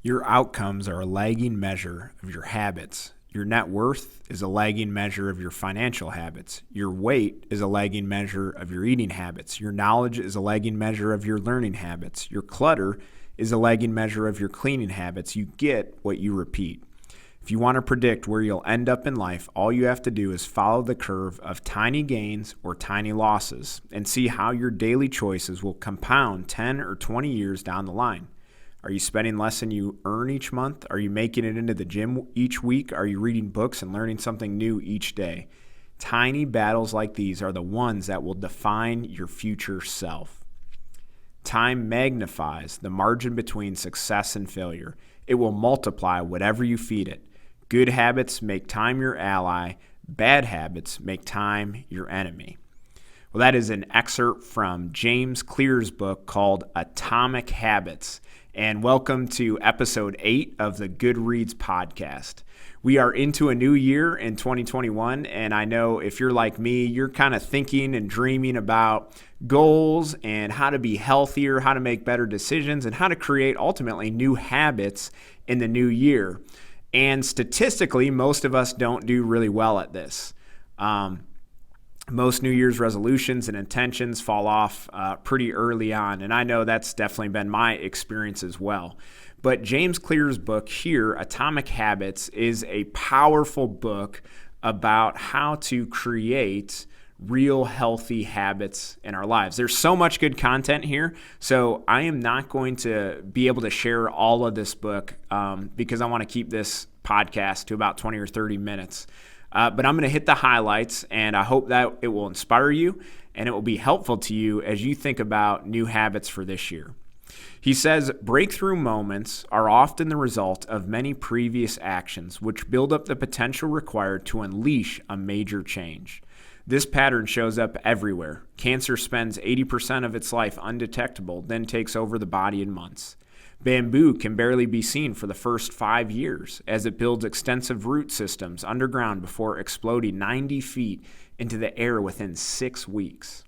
Your outcomes are a lagging measure of your habits. Your net worth is a lagging measure of your financial habits. Your weight is a lagging measure of your eating habits. Your knowledge is a lagging measure of your learning habits. Your clutter is a lagging measure of your cleaning habits. You get what you repeat. If you want to predict where you'll end up in life, all you have to do is follow the curve of tiny gains or tiny losses and see how your daily choices will compound 10 or 20 years down the line. Are you spending less than you earn each month? Are you making it into the gym each week? Are you reading books and learning something new each day? Tiny battles like these are the ones that will define your future self. Time magnifies the margin between success and failure. It will multiply whatever you feed it. Good habits make time your ally. Bad habits make time your enemy. Well, that is an excerpt from James Clear's book called Atomic Habits. And welcome to episode 8 of the Good Reads podcast. We are into a new year in 2021, and I know if you're like me, you're kind of thinking and dreaming about goals and how to be healthier, how to make better decisions, and how to create ultimately new habits in the new year. And statistically, most of us don't do really well at this. Most New Year's resolutions and intentions fall off pretty early on, and I know that's definitely been my experience as well. But James Clear's book here, Atomic Habits, is a powerful book about how to create real healthy habits in our lives. There's so much good content here, so I am not going to be able to share all of this book because I want to keep this podcast to about 20 or 30 minutes. But I'm going to hit the highlights, and I hope that it will inspire you and it will be helpful to you as you think about new habits for this year. He says, breakthrough moments are often the result of many previous actions which build up the potential required to unleash a major change. This pattern shows up everywhere. Cancer spends 80% of its life undetectable, then takes over the body in months. Bamboo can barely be seen for the first 5 years as it builds extensive root systems underground before exploding 90 feet into the air within 6 weeks.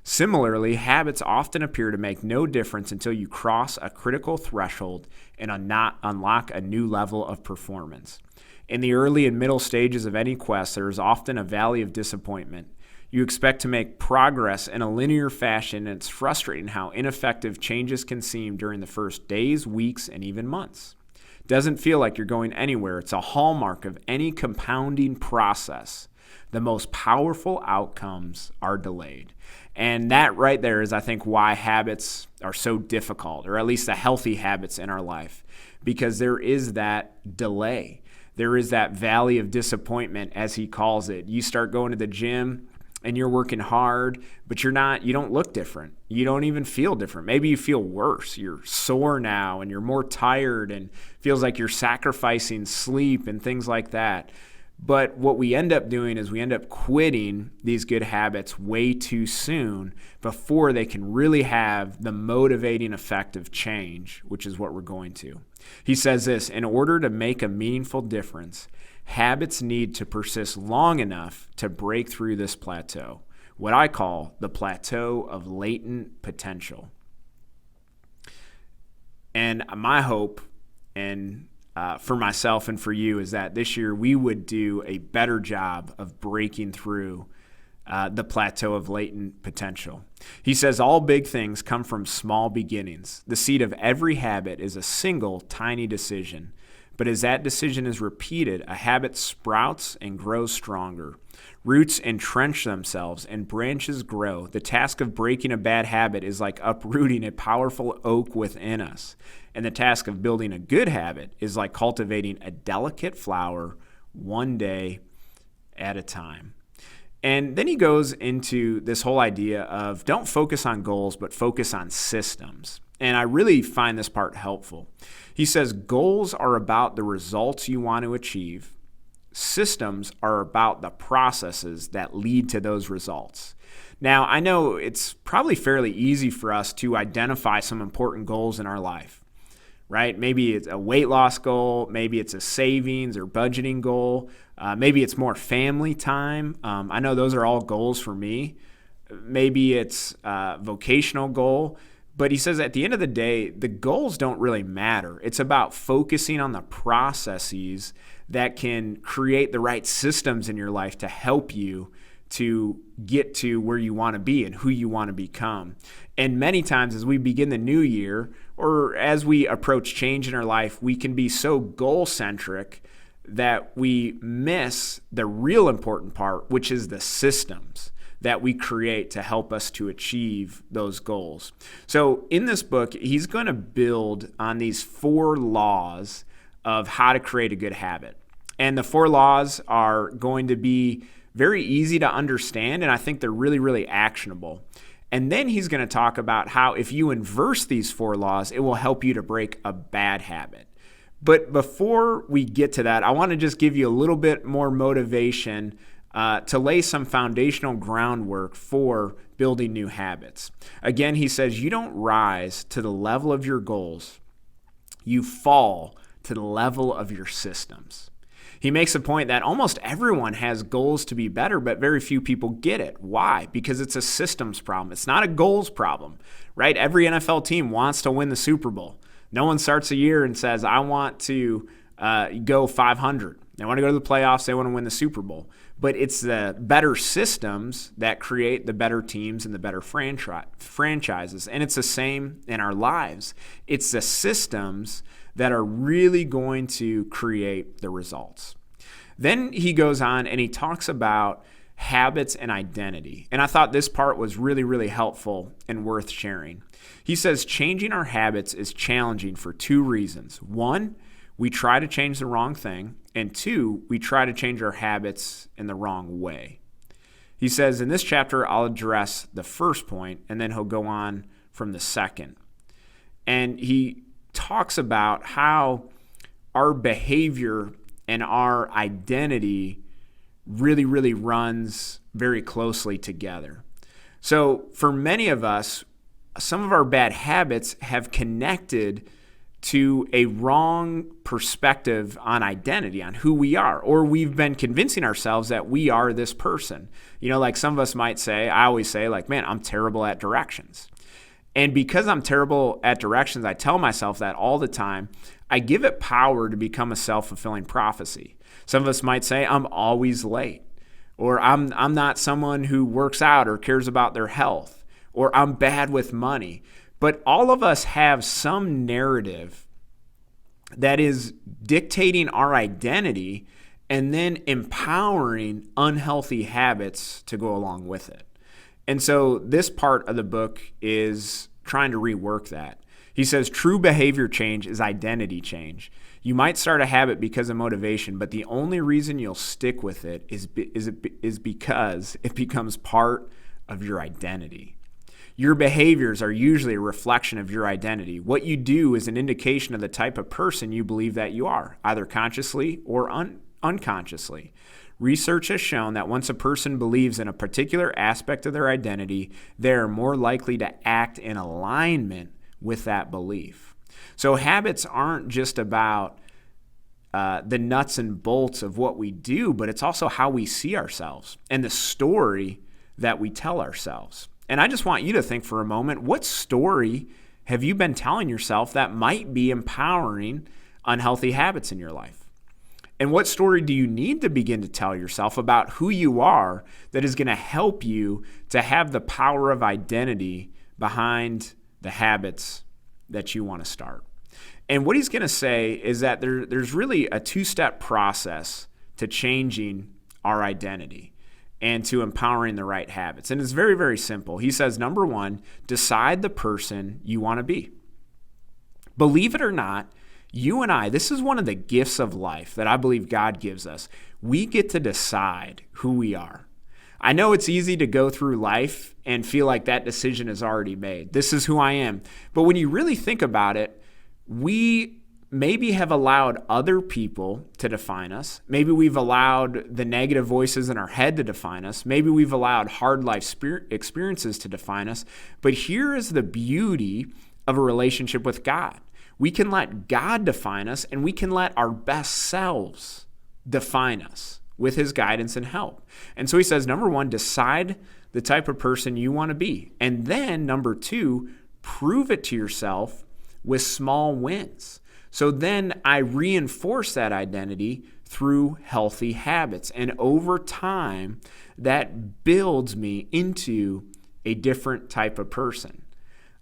Similarly, habits often appear to make no difference until you cross a critical threshold and unlock a new level of performance. In the early and middle stages of any quest, there is often a valley of disappointment. You expect to make progress in a linear fashion, and it's frustrating how ineffective changes can seem during the first days, weeks, and even months. It doesn't feel like you're going anywhere. It's a hallmark of any compounding process. The most powerful outcomes are delayed. And that right there is, I think, why habits are so difficult, or at least the healthy habits in our life, because there is that delay. There is that valley of disappointment, as he calls it. You start going to the gym and you're working hard, but you don't look different. You don't even feel different. Maybe you feel worse. You're sore now and you're more tired and feels like you're sacrificing sleep and things like that. But what we end up doing is we end up quitting these good habits way too soon before they can really have the motivating effect of change, which is what we're going to. He says this, in order to make a meaningful difference, habits need to persist long enough to break through this plateau, what I call the plateau of latent potential. And my hope and for myself and for you is that this year we would do a better job of breaking through the plateau of latent potential. He says all big things come from small beginnings. The seed of every habit is a single tiny decision. But as that decision is repeated, a habit sprouts and grows stronger. Roots entrench themselves and branches grow. The task of breaking a bad habit is like uprooting a powerful oak within us. And the task of building a good habit is like cultivating a delicate flower one day at a time. And then he goes into this whole idea of don't focus on goals, but focus on systems. And I really find this part helpful. He says goals are about the results you want to achieve. Systems are about the processes that lead to those results. Now, I know it's probably fairly easy for us to identify some important goals in our life, right? Maybe it's a weight loss goal. Maybe it's a savings or budgeting goal. Maybe it's more family time. I know those are all goals for me. Maybe it's a vocational goal. But he says at the end of the day, the goals don't really matter. It's about focusing on the processes that can create the right systems in your life to help you to get to where you want to be and who you want to become. And many times as we begin the new year or as we approach change in our life, we can be so goal-centric that we miss the real important part, which is the systems that we create to help us to achieve those goals. So in this book, he's going to build on these 4 laws of how to create a good habit. And the 4 laws are going to be very easy to understand, and I think they're really, really actionable. And then he's going to talk about how if you inverse these 4 laws, it will help you to break a bad habit. But before we get to that, I want to just give you a little bit more motivation to lay some foundational groundwork for building new habits. Again, he says you don't rise to the level of your goals. You fall to the level of your systems. He makes a point that almost everyone has goals to be better, but very few people get it. Why? Because it's a systems problem. It's not a goals problem, right? Every NFL team wants to win the Super Bowl. No one starts a year and says, I want to go 500. They want to go to the playoffs. They want to win the Super Bowl. But it's the better systems that create the better teams and the better franchises. And it's the same in our lives. It's the systems that are really going to create the results. Then he goes on and he talks about habits and identity. And I thought this part was really, really helpful and worth sharing. He says changing our habits is challenging for 2 reasons. 1, we try to change the wrong thing. And 2, we try to change our habits in the wrong way. He says in this chapter, I'll address the first point, and then he'll go on from the second. And he talks about how our behavior and our identity really, really runs very closely together. So for many of us, some of our bad habits have connected to a wrong perspective on identity, on who we are, or we've been convincing ourselves that we are this person. You know, like some of us might say, I always say like, man, I'm terrible at directions. And because I'm terrible at directions, I tell myself that all the time. I give it power to become a self-fulfilling prophecy. Some of us might say, I'm always late, or I'm not someone who works out or cares about their health, or I'm bad with money. But all of us have some narrative that is dictating our identity and then empowering unhealthy habits to go along with it. And so this part of the book is trying to rework that. He says true behavior change is identity change. You might start a habit because of motivation, but the only reason you'll stick with it is because it becomes part of your identity. Your behaviors are usually a reflection of your identity. What you do is an indication of the type of person you believe that you are, either consciously or unconsciously. Research has shown that once a person believes in a particular aspect of their identity, they are more likely to act in alignment with that belief. So habits aren't just about the nuts and bolts of what we do, but it's also how we see ourselves and the story that we tell ourselves. And I just want you to think for a moment, what story have you been telling yourself that might be empowering unhealthy habits in your life? And what story do you need to begin to tell yourself about who you are that is going to help you to have the power of identity behind the habits that you want to start? And what he's going to say is that there's really a 2-step process to changing our identity and to empowering the right habits. And it's very, very simple. He says, number 1, decide the person you want to be. Believe it or not, you and I, this is one of the gifts of life that I believe God gives us. We get to decide who we are. I know it's easy to go through life and feel like that decision is already made. This is who I am. But when you really think about it, we maybe have allowed other people to define us. Maybe we've allowed the negative voices in our head to define us. Maybe we've allowed hard life experiences to define us. But here is the beauty of a relationship with God. We can let God define us, and we can let our best selves define us with his guidance and help. And so he says, number 1, decide the type of person you want to be. And then number 2, prove it to yourself with small wins. So then I reinforce that identity through healthy habits. And over time, that builds me into a different type of person.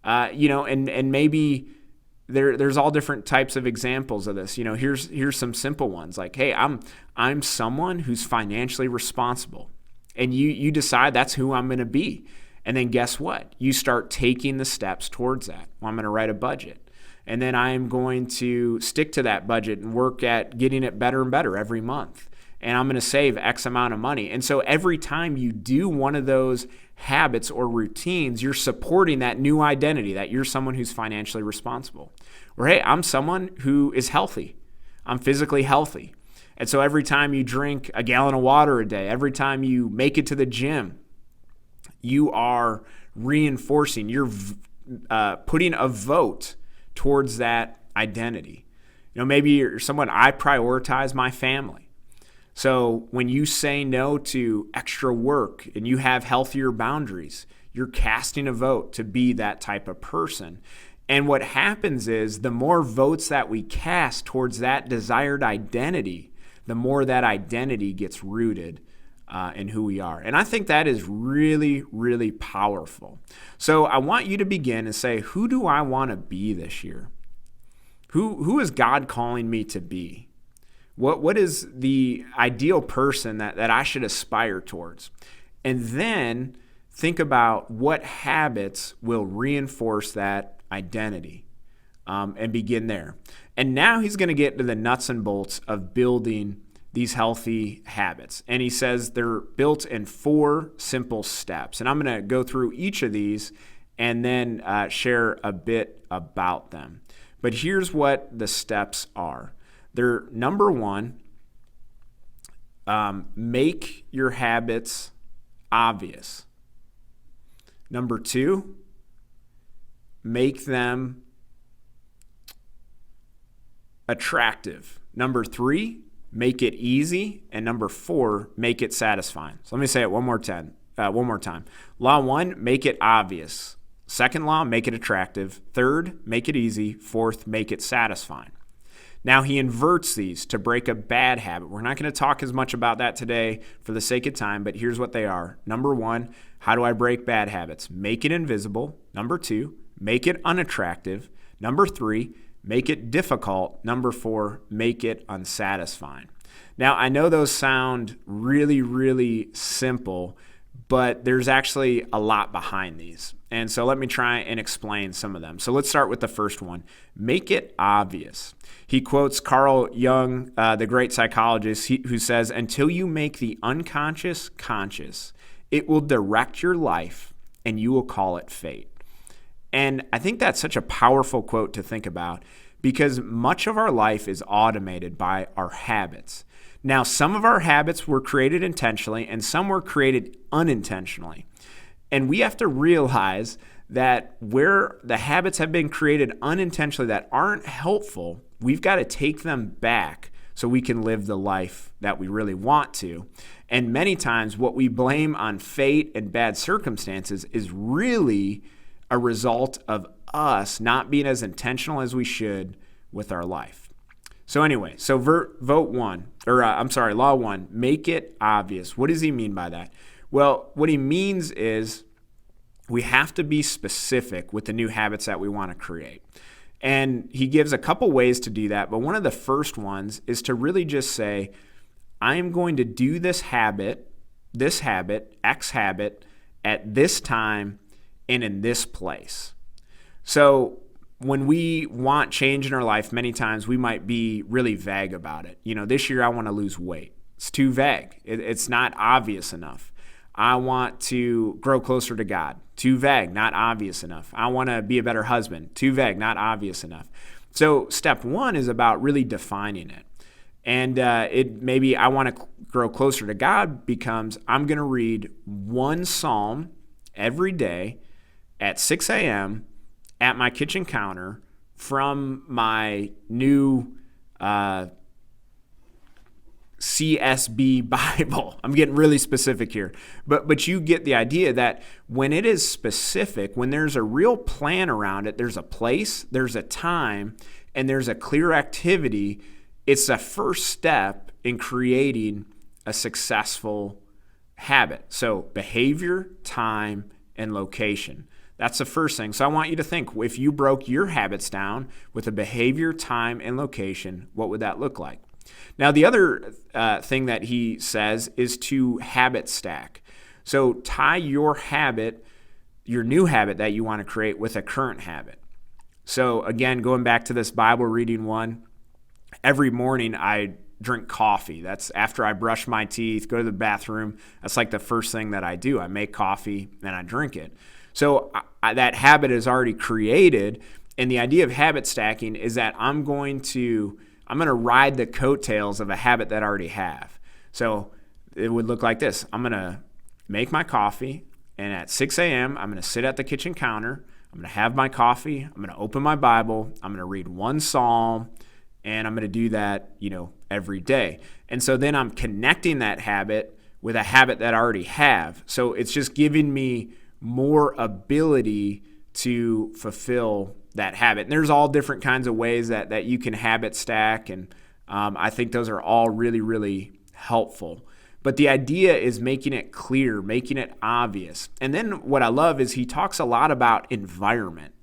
And maybe there's all different types of examples of this. Here's some simple ones like, hey, I'm someone who's financially responsible. And you decide that's who I'm going to be. And then guess what? You start taking the steps towards that. Well, I'm going to write a budget. And then I'm going to stick to that budget and work at getting it better and better every month. And I'm going to save X amount of money. And so every time you do one of those habits or routines, you're supporting that new identity that you're someone who's financially responsible. Or, hey, I'm someone who is healthy. I'm physically healthy. And so every time you drink a gallon of water a day, every time you make it to the gym, you are reinforcing, you're putting a vote towards that identity. Maybe you're someone, I prioritize my family. So when you say no to extra work and you have healthier boundaries, you're casting a vote to be that type of person. And what happens is the more votes that we cast towards that desired identity, the more that identity gets rooted in who we are. And I think that is really, really powerful. So I want you to begin and say, who do I want to be this year? Who is God calling me to be? What is the ideal person that I should aspire towards? And then think about what habits will reinforce that identity and begin there. And now he's going to get to the nuts and bolts of building these healthy habits. And he says they're built in 4 simple steps. And I'm going to go through each of these and then share a bit about them. But here's what the steps are. They're number 1, make your habits obvious. Number 2, make them attractive. Number 3, make it easy. And number 4, make it satisfying. So let me say it one more time. Law 1, make it obvious. Second law, make it attractive. Third, make it easy. Fourth, make it satisfying. Now he inverts these to break a bad habit. We're not going to talk as much about that today for the sake of time, but here's what they are. Number 1, how do I break bad habits? Make it invisible. Number 2, make it unattractive. Number 3, make it difficult. Number 4, make it unsatisfying. Now, I know those sound really, really simple, but there's actually a lot behind these. And so let me try and explain some of them. So let's start with the first one. Make it obvious. He quotes Carl Jung, the great psychologist, who says, until you make the unconscious conscious, it will direct your life and you will call it fate. And I think that's such a powerful quote to think about because much of our life is automated by our habits. Now, some of our habits were created intentionally and some were created unintentionally. And we have to realize that where the habits have been created unintentionally that aren't helpful, we've got to take them back so we can live the life that we really want to. And many times what we blame on fate and bad circumstances is really a result of us not being as intentional as we should with our life. So anyway, law 1, make it obvious. What does he mean by that? Well, what he means is we have to be specific with the new habits that we want to create. And he gives a couple ways to do that, but one of the first ones is to really just say, I am going to do this habit, X habit, at this time and in this place. So when we want change in our life, many times we might be really vague about it. This year I want to lose weight. It's too vague. It's not obvious enough. I want to grow closer to God. Too vague, not obvious enough. I want to be a better husband. Too vague, not obvious enough. So step 1 is about really defining it. And maybe I want to grow closer to God becomes I'm going to read one psalm every day at 6 a.m. at my kitchen counter from my new CSB Bible. I'm getting really specific here. But you get the idea that when it is specific, when there's a real plan around it, there's a place, there's a time, and there's a clear activity, it's a first step in creating a successful habit. So behavior, time, and location. That's the first thing. So I want you to think, if you broke your habits down with a behavior, time, and location, what would that look like? Now, the other thing that he says is to habit stack. So tie your habit, your new habit that you want to create, with a current habit. So again, going back to this Bible reading one, every morning I drink coffee. That's after I brush my teeth, go to the bathroom. That's like the first thing that I do. I make coffee and I drink it. So that habit is already created. And the idea of habit stacking is that I'm going to ride the coattails of a habit that I already have. So it would look like this. I'm going to make my coffee, and at 6 a.m., I'm going to sit at the kitchen counter. I'm going to have my coffee. I'm going to open my Bible. I'm going to read one psalm, and I'm going to do that, every day. And so then I'm connecting that habit with a habit that I already have. So it's just giving me more ability to fulfill that habit. And there's all different kinds of ways that you can habit stack, and I think those are all really, really helpful. But the idea is making it clear, making it obvious. And then what I love is he talks a lot about environment.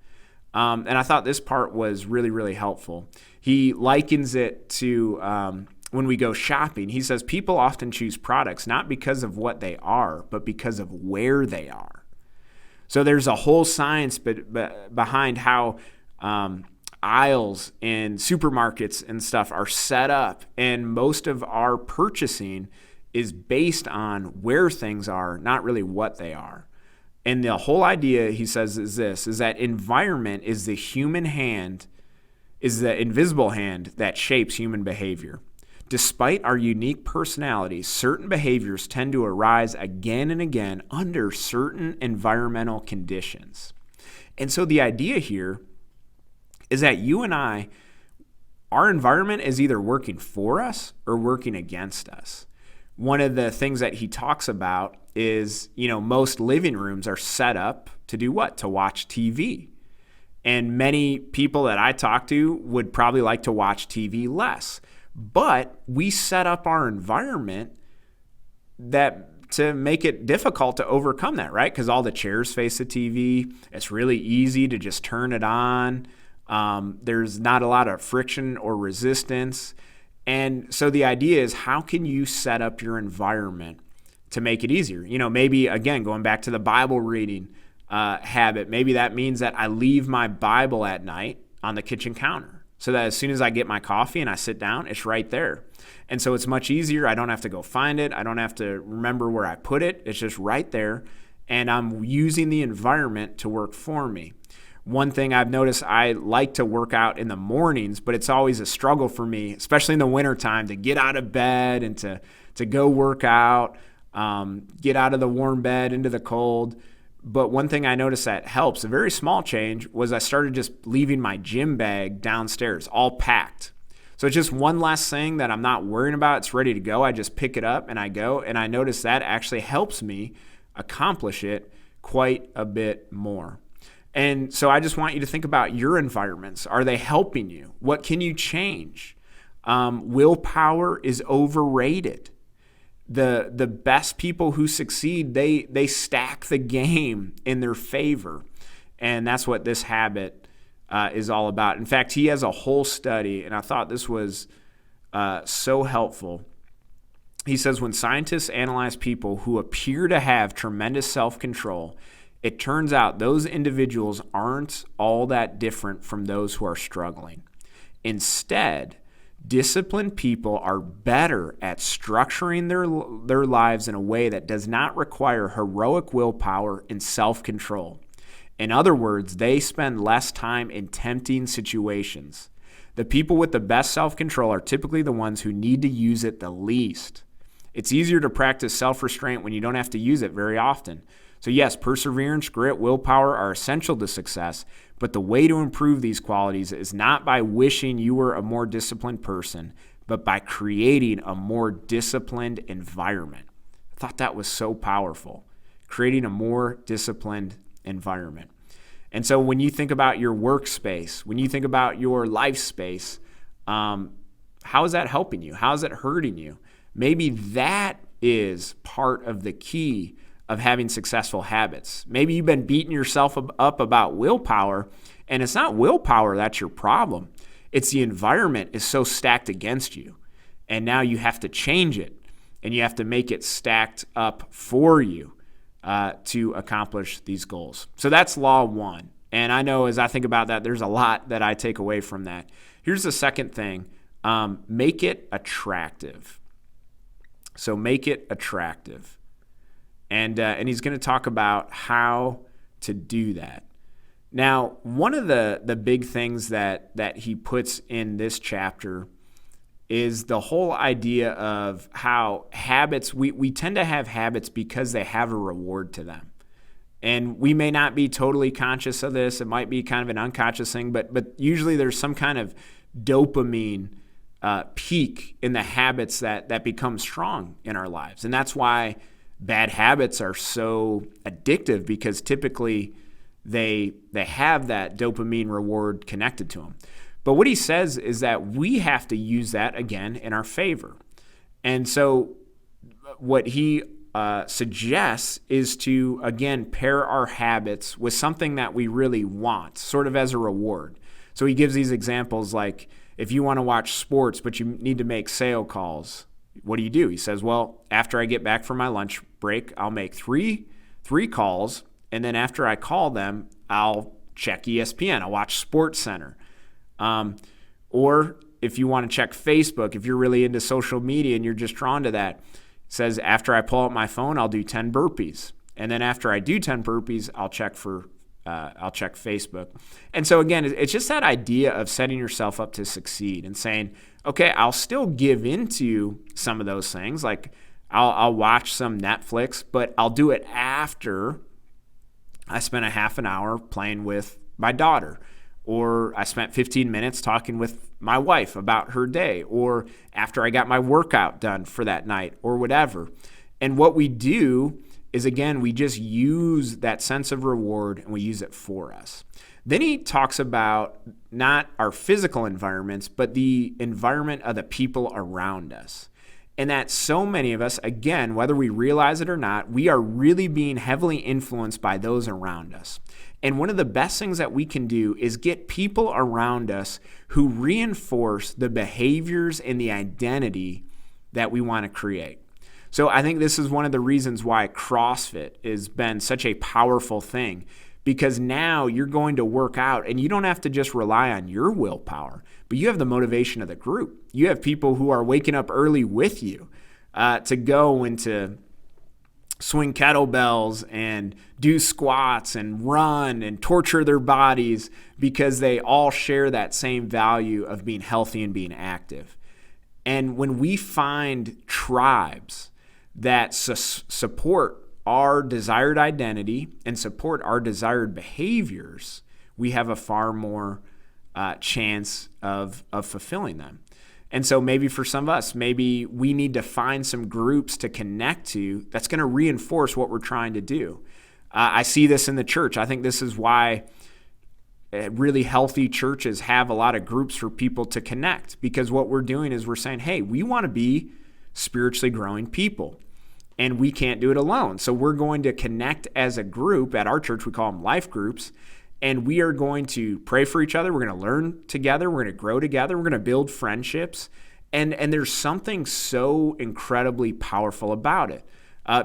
And I thought this part was really, really helpful. He likens it to when we go shopping. He says people often choose products not because of what they are, but because of where they are. So there's a whole science behind how aisles in supermarkets and stuff are set up. And most of our purchasing is based on where things are, not really what they are. And the whole idea, he says, is that environment is the human hand, is the invisible hand that shapes human behavior. Despite our unique personalities, certain behaviors tend to arise again and again under certain environmental conditions. And so the idea here is that you and I, our environment is either working for us or working against us. One of the things that he talks about is, most living rooms are set up to do what? To watch TV. And many people that I talk to would probably like to watch TV less. But we set up our environment to make it difficult to overcome that, right? Because all the chairs face the TV. It's really easy to just turn it on. There's not a lot of friction or resistance. And so the idea is, how can you set up your environment to make it easier? Maybe, again, going back to the Bible reading habit, maybe that means that I leave my Bible at night on the kitchen counter, so that as soon as I get my coffee and I sit down, it's right there. And so it's much easier. I don't have to go find it. I don't have to remember where I put it. It's just right there. And I'm using the environment to work for me. One thing I've noticed, I like to work out in the mornings, but it's always a struggle for me, especially in the wintertime, to get out of bed and to go work out, get out of the warm bed into the cold. But one thing I noticed that helps, a very small change, was I started just leaving my gym bag downstairs, all packed. So it's just one less thing that I'm not worrying about. It's ready to go. I just pick it up and I go. And I notice that actually helps me accomplish it quite a bit more. And so I just want you to think about your environments. Are they helping you? What can you change? Willpower is overrated. The best people who succeed, they stack the game in their favor. And that's what this habit is all about. In fact, he has a whole study, and I thought this was so helpful. He says when scientists analyze people who appear to have tremendous self-control, it turns out those individuals aren't all that different from those who are struggling. Instead, disciplined people are better at structuring their lives in a way that does not require heroic willpower and self-control. In other words, they spend less time in tempting situations. The people with the best self-control are typically the ones who need to use it the least. It's easier to practice self-restraint when you don't have to use it very often. So yes, perseverance, grit, willpower are essential to success, but the way to improve these qualities is not by wishing you were a more disciplined person, but by creating a more disciplined environment. I thought that was so powerful, creating a more disciplined environment. And so when you think about your workspace, when you think about your life space, how is that helping you? How is it hurting you? Maybe that is part of the key of having successful habits. Maybe you've been beating yourself up about willpower, and it's not willpower that's your problem. It's the environment is so stacked against you, and now you have to change it, and you have to make it stacked up for you to accomplish these goals. So that's law one. And I know as I think about that, there's a lot that I take away from that. Here's the second thing. Make it attractive. So make it attractive. And he's going to talk about how to do that. Now, one of the big things that he puts in this chapter is the whole idea of how habits, we tend to have habits because they have a reward to them. And we may not be totally conscious of this. It might be kind of an unconscious thing, but usually there's some kind of dopamine peak in the habits that become strong in our lives. And that's why bad habits are so addictive, because typically they have that dopamine reward connected to them. But what he says is that we have to use that again in our favor. And so what he suggests is to, again, pair our habits with something that we really want, sort of as a reward. So he gives these examples like, if you want to watch sports, but you need to make sale calls, what do? He says, well, after I get back from my lunch break, I'll make three calls, and then after I call them, I'll check ESPN. I'll watch Sports Center. Or if you want to check Facebook, if you're really into social media and you're just drawn to that, it says after I pull out my phone, I'll do 10 burpees. And then after I do 10 burpees, I'll check Facebook. And so again, it's just that idea of setting yourself up to succeed and saying, okay, I'll still give into some of those things. Like I'll watch some Netflix, but I'll do it after I spent a half an hour playing with my daughter, or I spent 15 minutes talking with my wife about her day, or after I got my workout done for that night, or whatever. And what we do is, again, we just use that sense of reward and we use it for us. Then he talks about not our physical environments, but the environment of the people around us. And that so many of us, again, whether we realize it or not, we are really being heavily influenced by those around us. And one of the best things that we can do is get people around us who reinforce the behaviors and the identity that we want to create. So I think this is one of the reasons why CrossFit has been such a powerful thing, because now you're going to work out and you don't have to just rely on your willpower, but you have the motivation of the group. You have people who are waking up early with you to go and to swing kettlebells and do squats and run and torture their bodies, because they all share that same value of being healthy and being active. And when we find tribes that support our desired identity and support our desired behaviors, we have a far more chance of fulfilling them. And so maybe for some of us, maybe we need to find some groups to connect to that's going to reinforce what we're trying to do. I see this in the church. I think this is why really healthy churches have a lot of groups for people to connect, because what we're doing is we're saying, hey, we want to be spiritually growing people, and we can't do it alone. So we're going to connect as a group. At our church, we call them life groups, and we are going to pray for each other. We're going to learn together. We're going to grow together. We're going to build friendships. And there's something so incredibly powerful about it,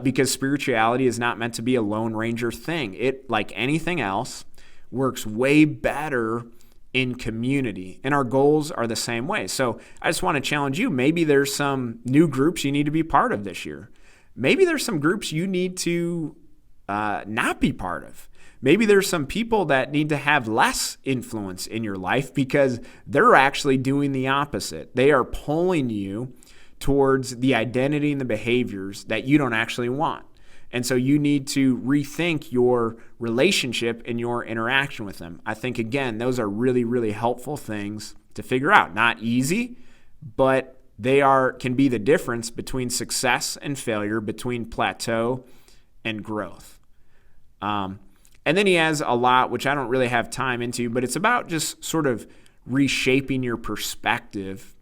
because spirituality is not meant to be a Lone Ranger thing. It, like anything else, works way better in community, and our goals are the same way. So I just want to challenge you. Maybe there's some new groups you need to be part of this year. Maybe there's some groups you need to not be part of. Maybe there's some people that need to have less influence in your life because they're actually doing the opposite. They are pulling you towards the identity and the behaviors that you don't actually want. And so you need to rethink your relationship and your interaction with them. I think, again, those are really, really helpful things to figure out. Not easy, but can be the difference between success and failure, between plateau and growth. And then he has a lot, which I don't really have time into, but it's about just sort of reshaping your perspective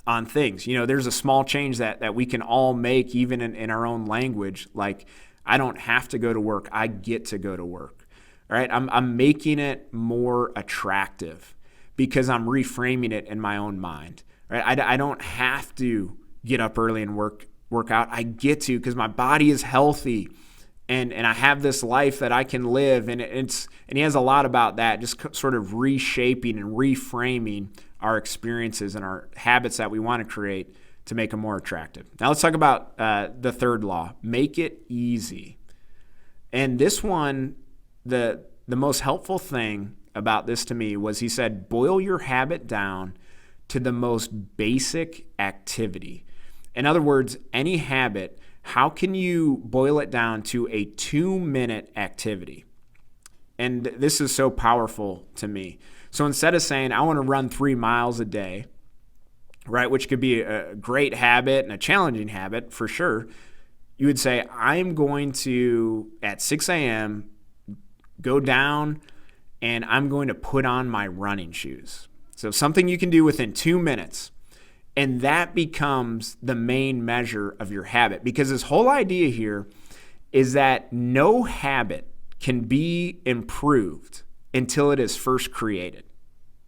on things. There's a small change that we can all make, even in our own language. Like, I don't have to go to work. I get to go to work. All right. I'm making it more attractive because I'm reframing it in my own mind. Right. I don't have to get up early and work out. I get to, because my body is healthy and I have this life that I can live. And he has a lot about that, just sort of reshaping and reframing our experiences and our habits that we want to create to make them more attractive. Now let's talk about the third law: make it easy. And this one, the most helpful thing about this to me was, he said, boil your habit down to the most basic activity. In other words, any habit, how can you boil it down to a 2-minute activity? And this is so powerful to me. So instead of saying, I want to run 3 miles a day, right, which could be a great habit and a challenging habit for sure, you would say, I'm going to, at 6 a.m., go down and I'm going to put on my running shoes. So something you can do within 2 minutes. And that becomes the main measure of your habit. Because this whole idea here is that no habit can be improved until it is first created.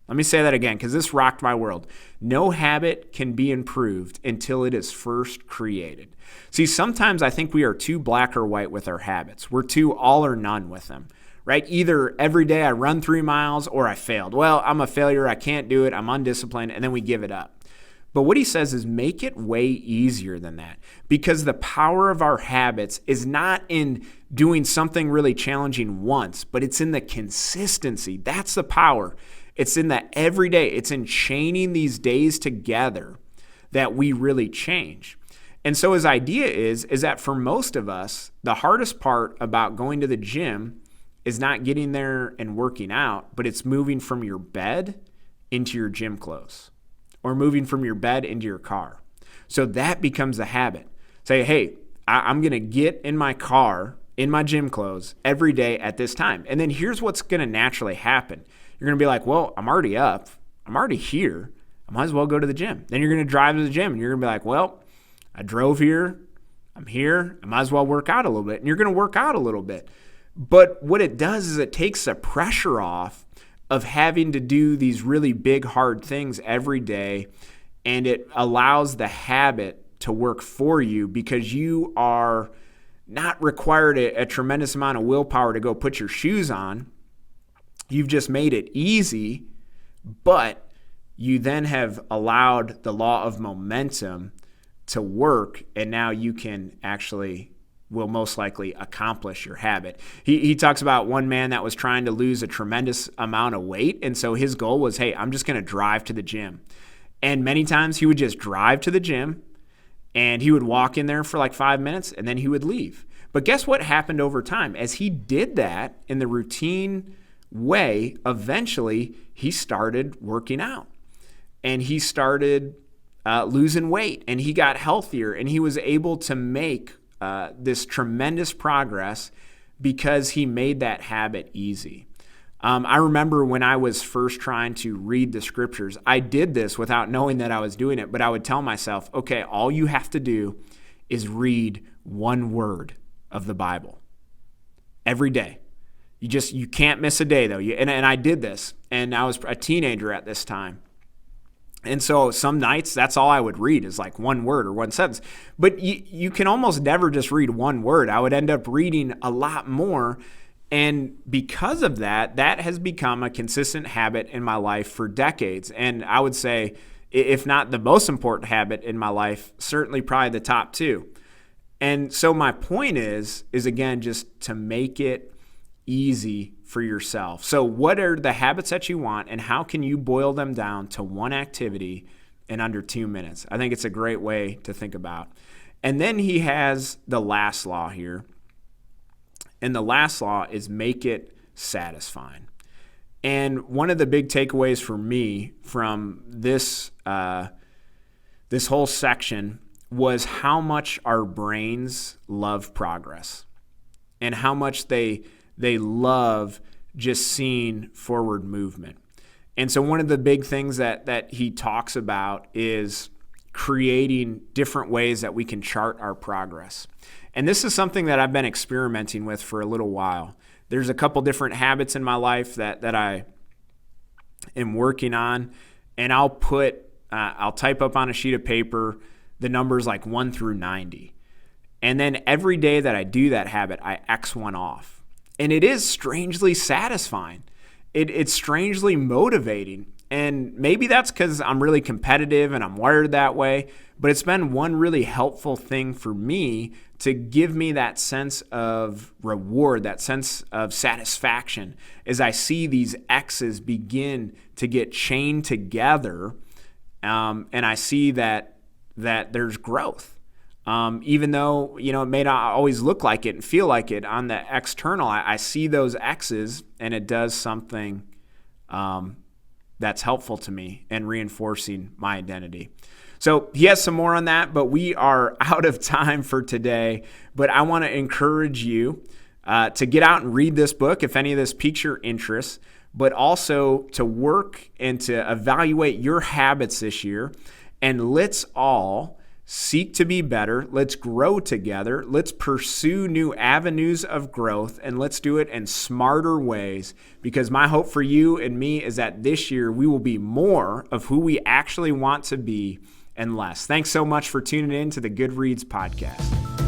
Let me say that again, because this rocked my world. No habit can be improved until it is first created. See, sometimes I think we are too black or white with our habits. We're too all or none with them, right? Either every day I run 3 miles or I failed. Well, I'm a failure. I can't do it. I'm undisciplined. And then we give it up. But what he says is make it way easier than that, because the power of our habits is not in doing something really challenging once, but it's in the consistency. That's the power. It's in that every day. It's in chaining these days together that we really change. And so his idea is that for most of us, the hardest part about going to the gym is not getting there and working out, but it's moving from your bed into your gym clothes, or moving from your bed into your car. So that becomes a habit. Say, hey, I'm going to get in my car, in my gym clothes every day at this time. And then here's what's going to naturally happen. You're going to be like, well, I'm already up. I'm already here. I might as well go to the gym. Then you're going to drive to the gym and you're going to be like, well, I drove here. I'm here. I might as well work out a little bit. And you're going to work out a little bit. But what it does is it takes the pressure off of having to do these really big, hard things every day, and it allows the habit to work for you because you are not required a tremendous amount of willpower to go put your shoes on. You've just made it easy, but you then have allowed the law of momentum to work, and now you can actually will most likely accomplish your habit. He talks about one man that was trying to lose a tremendous amount of weight. And so his goal was, hey, I'm just going to drive to the gym. And many times he would just drive to the gym and he would walk in there for like 5 minutes and then he would leave. But guess what happened over time? As he did that in the routine way, eventually he started working out and he started losing weight and he got healthier and he was able to make this tremendous progress because he made that habit easy. I remember when I was first trying to read the scriptures, I did this without knowing that I was doing it, but I would tell myself, okay, all you have to do is read one word of the Bible every day. You can't miss a day though. And I did this, and I was a teenager at this time. And so some nights, that's all I would read is like one word or one sentence. But you can almost never just read one word. I would end up reading a lot more. And because of that, that has become a consistent habit in my life for decades. And I would say, if not the most important habit in my life, certainly probably the top two. And so my point is again, just to make it easy for yourself. So what are the habits that you want, and how can you boil them down to one activity in under 2 minutes? I think it's a great way to think about. And then he has the last law here. And the last law is make it satisfying. And one of the big takeaways for me from this this whole section was how much our brains love progress and how much they love just seeing forward movement. And so one of the big things that he talks about is creating different ways that we can chart our progress. And this is something that I've been experimenting with for a little while. There's a couple different habits in my life that I am working on, and I'll type up on a sheet of paper the numbers like 1 through 90. And then every day that I do that habit, I X one off. And it is strangely satisfying. It's strangely motivating. And maybe that's because I'm really competitive and I'm wired that way, but it's been one really helpful thing for me to give me that sense of reward, that sense of satisfaction as I see these X's begin to get chained together, and I see that there's growth. Even though, it may not always look like it and feel like it on the external, I see those X's and it does something that's helpful to me and reinforcing my identity. So he has some more on that, but we are out of time for today. But I want to encourage you to get out and read this book if any of this piques your interest, but also to work and to evaluate your habits this year. And let's all seek to be better. Let's grow together. Let's pursue new avenues of growth, and let's do it in smarter ways, because my hope for you and me is that this year we will be more of who we actually want to be and less. Thanks so much for tuning in to the Good Reads podcast.